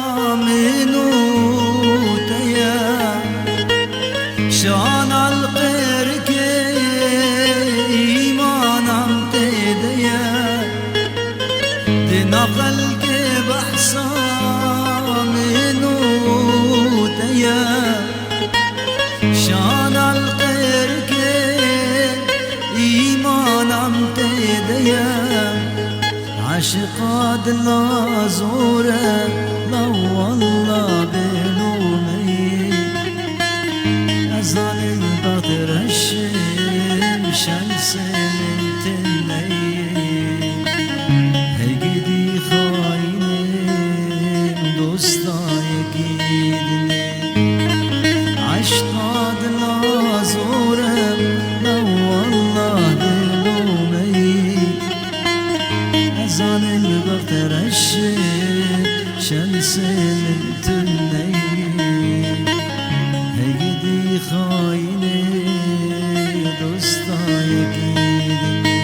بحصامنو تيا شان القرك إيمانم تديا دنقلك بحصامنو تيا شان القرك إيمانم تديا عشقاد لا زوره لا والله بلومي أزال البدر الشمس من تني هجدي خاينين دوستاي كيدني عشقاد لا زوره لا والله بلومي أزال البدر الشمس من تني هيدي خاينة دوستاي كيدني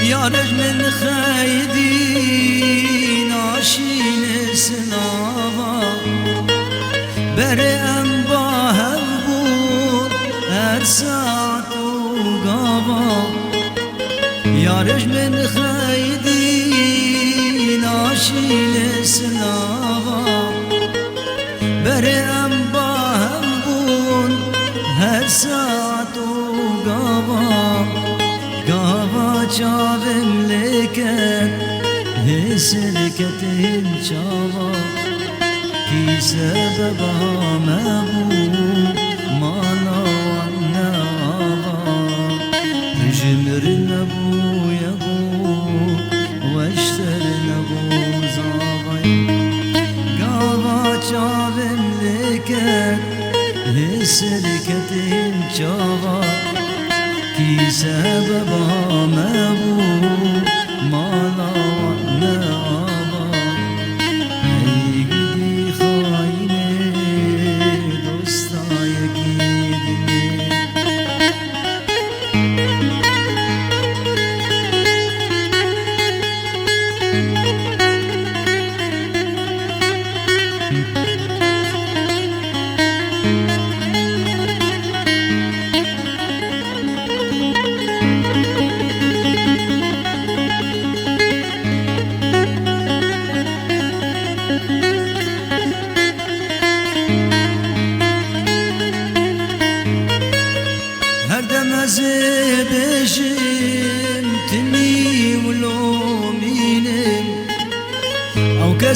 يارج من خايدين عشين سناغا برئم باهبون ارسات وقابا يارج من خايدين عشين سناغا برئم باهبون ارسات وقابا قابا جابم لكن هسلكتين شابا كي سببها مبو ما لوانا تجمر نبو يبو واشتر نبو زابي قابا جابم لكن هسلكتين شابا كي سببها مبو ما لوانا آبا هيقدي خاينة دوستاي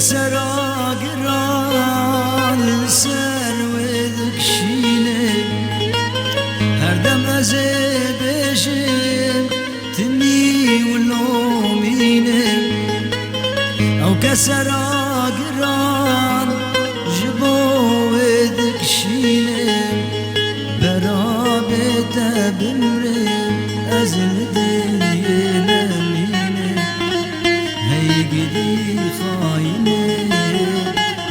كسرا قران سر وذكشينه هردم أزبشم تني ولومينه أو كسرا قران جبو وذكشينه برابته بمرم أزل دينا مينه هي قدي خاينه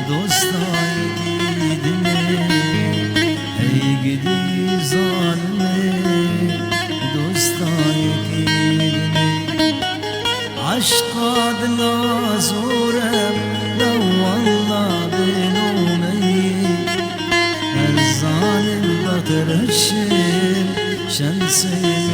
دوستاي ديدنه هي قدي ظالمه دوستاي ديدنه عشقا دلا زورم لو والله بنومي الظالم بطرشم شمسي